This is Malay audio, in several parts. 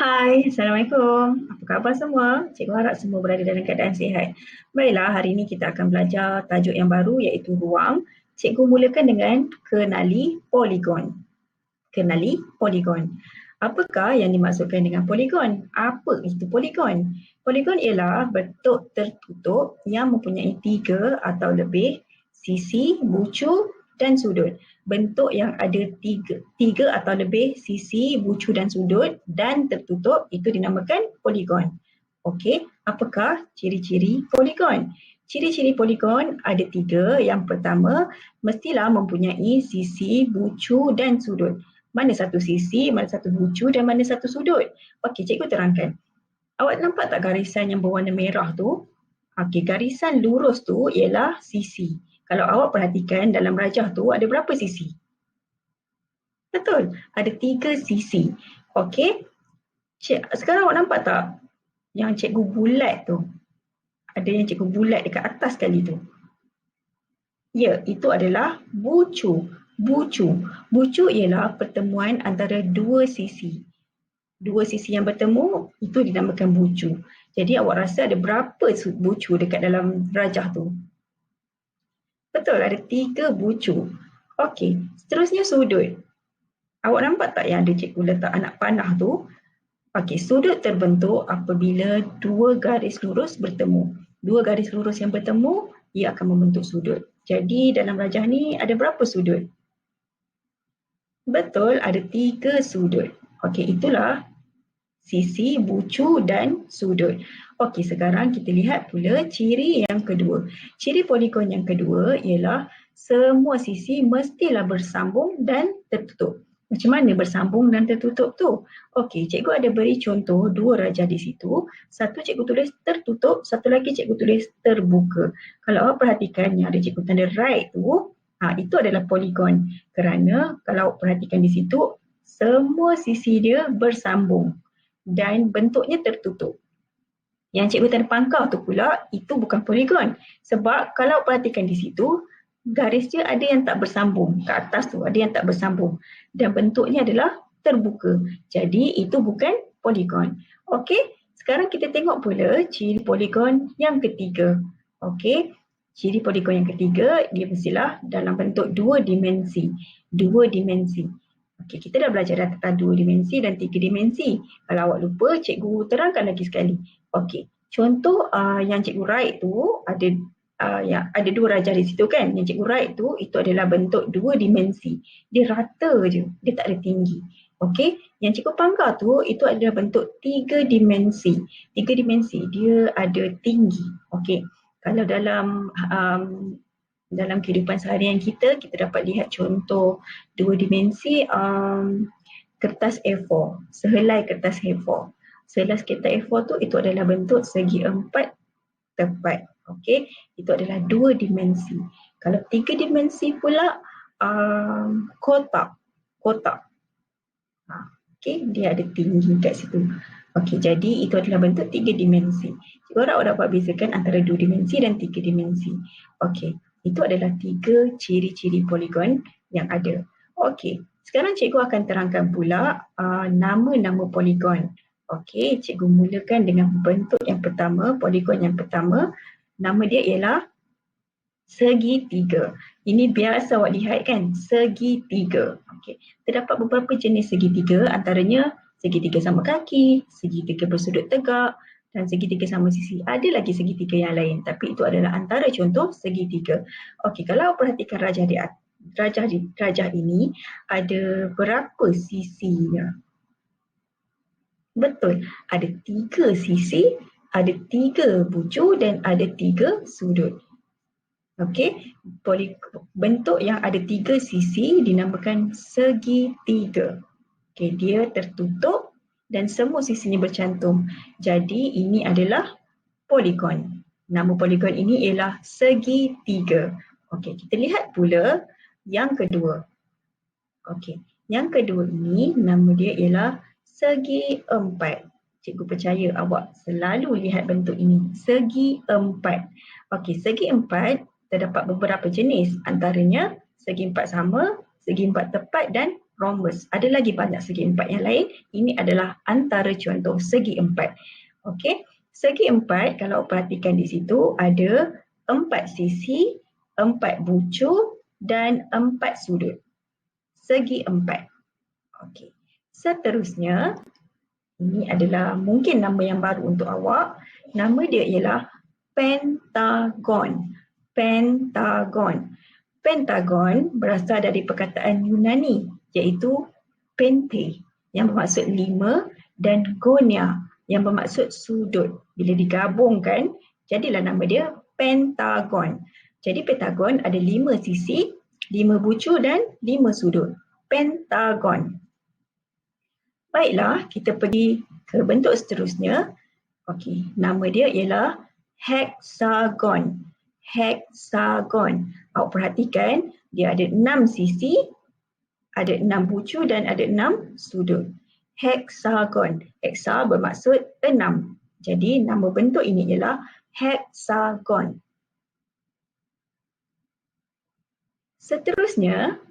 Hai, Assalamualaikum. Apa khabar semua? Cikgu harap semua berada dalam keadaan sihat. Baiklah, hari ini kita akan belajar tajuk yang baru iaitu ruang. Cikgu mulakan dengan kenali poligon. Kenali poligon. Apakah yang dimaksudkan dengan poligon? Apa itu poligon? Poligon ialah bentuk tertutup yang mempunyai tiga atau lebih sisi, bucu dan sudut. Bentuk yang ada tiga atau lebih sisi, bucu dan sudut dan tertutup itu dinamakan poligon. Okey, apakah ciri-ciri poligon? Ciri-ciri poligon ada tiga. Yang pertama, mestilah mempunyai sisi, bucu dan sudut. Mana satu sisi, mana satu bucu dan mana satu sudut? Okey, cikgu terangkan. Awak nampak tak garisan yang berwarna merah tu? Okey, garisan lurus tu ialah sisi. Kalau awak perhatikan dalam rajah tu ada berapa sisi? Betul, ada tiga sisi. Okey, sekarang awak nampak tak yang cikgu bulat tu? Ada yang cikgu bulat dekat atas sekali tu. Ya, itu adalah bucu. Bucu ialah pertemuan antara dua sisi. Dua sisi yang bertemu, itu dinamakan bucu. Jadi awak rasa ada berapa bucu dekat dalam rajah tu? Betul, ada tiga bucu. Okey, seterusnya sudut. Awak nampak tak yang ada cikgu letak anak panah tu? Okey, sudut terbentuk apabila dua garis lurus bertemu. Dua garis lurus yang bertemu, ia akan membentuk sudut. Jadi dalam rajah ni ada berapa sudut? Betul, ada tiga sudut. Okey, itulah sisi, bucu dan sudut. Okey, sekarang kita lihat pula ciri yang kedua. Ciri poligon yang kedua ialah semua sisi mestilah bersambung dan tertutup. Macam mana bersambung dan tertutup tu? Okey, cikgu ada beri contoh dua rajah di situ. Satu cikgu tulis tertutup, satu lagi cikgu tulis terbuka. Kalau awak perhatikan yang ada cikgu tanda right tu, itu adalah poligon. Kerana kalau awak perhatikan di situ, semua sisi dia bersambung dan bentuknya tertutup. Yang cikgu tanda pangkal tu pula, itu bukan poligon. Sebab kalau perhatikan di situ, garis dia ada yang tak bersambung. Kat atas tu ada yang tak bersambung. Dan bentuknya adalah terbuka. Jadi itu bukan poligon. Okey, sekarang kita tengok pula ciri poligon yang ketiga. Okey, ciri poligon yang ketiga, dia mestilah dalam bentuk dua dimensi. Dua dimensi. Okey, kita dah belajar tentang dua dimensi dan tiga dimensi. Kalau awak lupa, cikgu terangkan lagi sekali. Okey, contoh yang cikgu write tu ada ada dua rajah di situ kan. Yang cikgu write tu itu adalah bentuk dua dimensi. Dia rata je, dia tak ada tinggi. Okey, yang cikgu pangkal tu itu adalah bentuk tiga dimensi. Tiga dimensi, dia ada tinggi. Okey, kalau dalam kehidupan seharian kita dapat lihat contoh dua dimensi kertas A4, sehelai kertas A4. Sehelai kertas A4 tu itu adalah bentuk segi empat tepat. Okey, itu adalah dua dimensi. Kalau tiga dimensi pula kotak. Okey, dia ada tinggi kat situ. Okey, jadi itu adalah bentuk tiga dimensi. Cikgu harap awak dapat bezakan antara dua dimensi dan tiga dimensi. Okey, itu adalah tiga ciri-ciri poligon yang ada. Okey, sekarang cikgu akan terangkan pula nama-nama poligon. Okey, cikgu mulakan dengan bentuk yang pertama, poligon yang pertama. Nama dia ialah segitiga. Ini biasa awak lihat kan, segitiga. Okey, terdapat beberapa jenis segitiga, antaranya segitiga sama kaki, segitiga bersudut tegak dan segitiga sama sisi. Ada lagi segitiga yang lain, tapi itu adalah antara contoh segitiga. Okey, kalau awak perhatikan rajah ini ada berapa sisinya? Betul, ada tiga sisi, ada tiga bucu dan ada tiga sudut. Okey, bentuk yang ada tiga sisi dinamakan segitiga. Okey, dia tertutup dan semua sisinya bercantum. Jadi ini adalah poligon. Nama poligon ini ialah segitiga. Okey, kita lihat pula yang kedua. Okey, yang kedua ini nama dia ialah segi empat. Cikgu percaya awak selalu lihat bentuk ini, segi empat. Okey, segi empat terdapat beberapa jenis, antaranya segi empat sama, segi empat tepat dan rhombus. Ada lagi banyak segi empat yang lain. Ini adalah antara contoh segi empat. Okey, segi empat kalau perhatikan di situ ada 4 sisi, 4 bucu dan 4 sudut. Segi empat. Okey. Seterusnya, ini adalah mungkin nama yang baru untuk awak. Nama dia ialah pentagon. Pentagon. Pentagon berasal dari perkataan Yunani iaitu pente yang bermaksud 5 dan gonia yang bermaksud sudut. Bila digabungkan, jadilah nama dia pentagon. Jadi pentagon ada 5 sisi, 5 bucu dan 5 sudut. Pentagon. Baiklah, kita pergi ke bentuk seterusnya. Okey, nama dia ialah hexagon. Hexagon. Awak perhatikan, dia ada 6 sisi, ada 6 bucu dan ada 6 sudut. Hexagon. Hexa bermaksud 6. Jadi nama bentuk ini ialah hexagon. Seterusnya,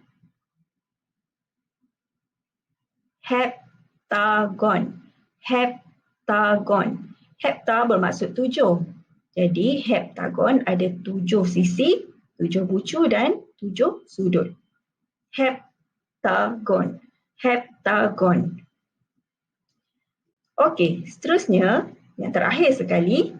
heptagon. Heptagon. Hepta bermaksud 7. Jadi heptagon ada 7 sisi, 7 bucu dan 7 sudut. Heptagon. Heptagon. Okey, seterusnya yang terakhir sekali,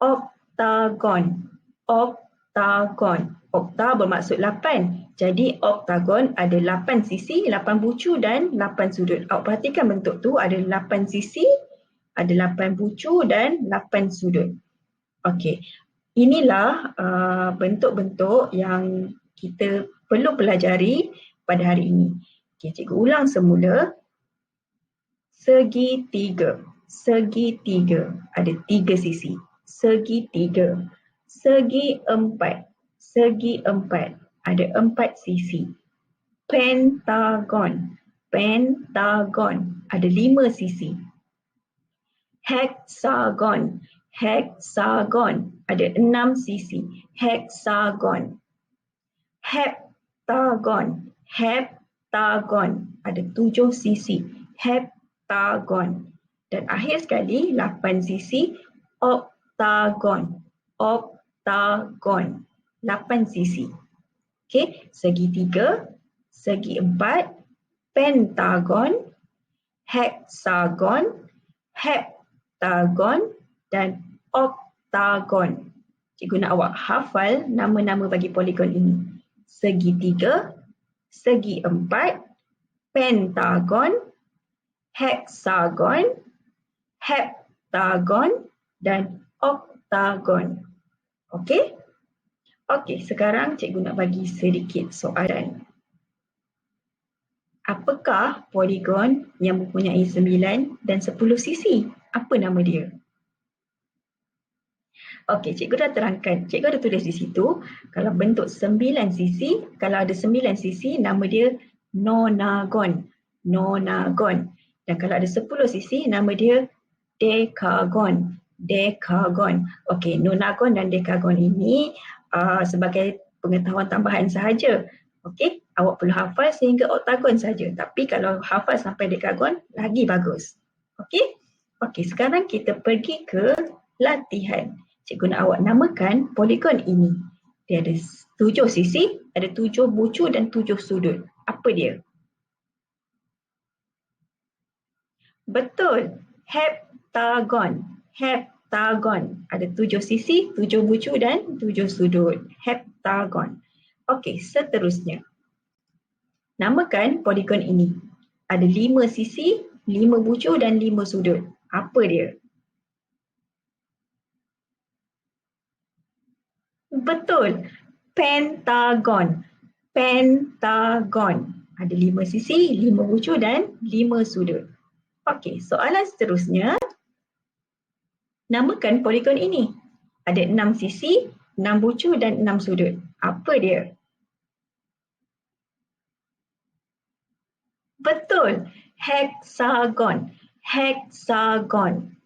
oktagon. Oktagon. Okta bermaksud 8. Jadi oktagon ada 8 sisi, 8 bucu dan 8 sudut. Awak perhatikan bentuk tu ada 8 sisi, ada 8 bucu dan 8 sudut. Okey. Inilah bentuk-bentuk yang kita perlu pelajari pada hari ini. Okey, cikgu ulang semula. Segitiga. Segitiga. Ada 3 sisi. Segitiga. Segi empat. Segi empat. Ada 4 sisi. Pentagon. Pentagon. Ada 5 sisi. Hexagon. Hexagon. Ada 6 sisi. Hexagon. Heptagon. Heptagon. Ada 7 sisi. Heptagon. Dan akhir sekali 8 sisi. Oktagon. Oktagon. 8 sisi. Okey, segitiga, segi empat, pentagon, hexagon, heptagon dan oktagon. Cikgu nak awak hafal nama-nama bagi poligon ini. Segitiga, segi empat, pentagon, hexagon, heptagon dan oktagon. Okey? Okey, sekarang cikgu nak bagi sedikit soalan. Apakah poligon yang mempunyai 9 dan 10 sisi? Apa nama dia? Okey, cikgu dah terangkan. Cikgu ada tulis di situ, kalau bentuk 9 sisi, kalau ada 9 sisi, nama dia nonagon. Nonagon. Dan kalau ada 10 sisi, nama dia dekagon. Dekagon. Okey, nonagon dan dekagon ini sebagai pengetahuan tambahan sahaja. Okey, awak perlu hafal sehingga oktagon saja. Tapi kalau hafal sampai dekagon, lagi bagus. Okey? Okey, sekarang kita pergi ke latihan. Cikgu nak awak namakan poligon ini. Dia ada 7 sisi, ada 7 bucu dan 7 sudut. Apa dia? Betul. Heptagon. Heptagon. Ada 7 sisi, 7 bucu dan 7 sudut. Heptagon. Okey, seterusnya. Namakan poligon ini. Ada 5 sisi, 5 bucu dan 5 sudut. Apa dia? Betul. Pentagon. Pentagon. Ada 5 sisi, 5 bucu dan 5 sudut. Okey, soalan seterusnya. Namakan poligon ini. Ada 6 sisi, 6 bucu dan 6 sudut. Apa dia? Betul. Hexagon. Hexagon.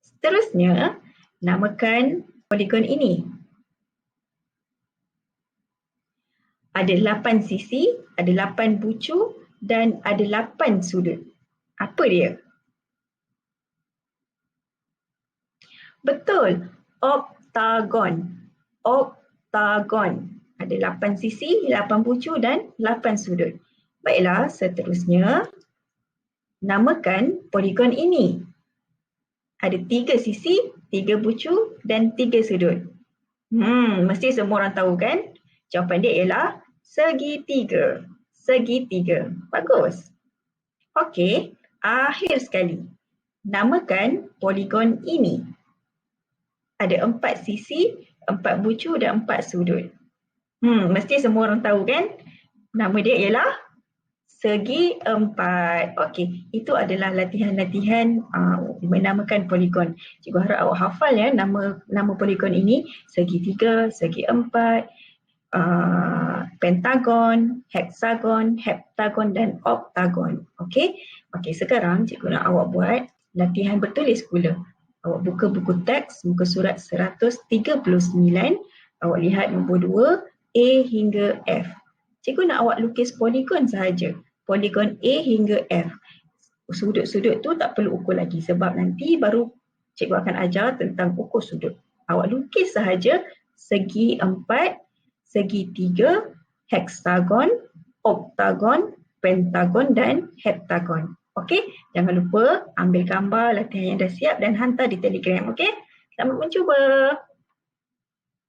Seterusnya, namakan poligon ini. Ada 8 sisi, ada 8 bucu dan ada 8 sudut. Apa dia? Betul, oktagon. Oktagon. Ada 8 sisi, 8 bucu dan 8 sudut. Baiklah, seterusnya namakan poligon ini. Ada 3 sisi, 3 bucu dan 3 sudut. Mesti semua orang tahu kan? Jawapan dia ialah segitiga. Segitiga. Bagus. Okey, akhir sekali. Namakan poligon ini. Ada 4 sisi, 4 bucu dan 4 sudut. Mesti semua orang tahu kan? Nama dia ialah segi empat. Okey, itu adalah latihan-latihan menamakan poligon. Cikgu harap awak hafal ya nama poligon ini: segitiga, segi empat, pentagon, heksagon, heptagon dan oktagon. Okey. Okey, sekarang cikgu nak awak buat latihan bertulis pula. Awak buka buku teks muka surat 139. Awak lihat nombor 2 A hingga F. Cikgu nak awak lukis poligon sahaja. Poligon A hingga F. Sudut-sudut tu tak perlu ukur lagi sebab nanti baru cikgu akan ajar tentang ukur sudut. Awak lukis sahaja segi empat, segi tiga, heksagon, oktagon, pentagon dan heptagon. Okey, jangan lupa ambil gambar latihan yang dah siap dan hantar di Telegram. Okey, selamat mencuba.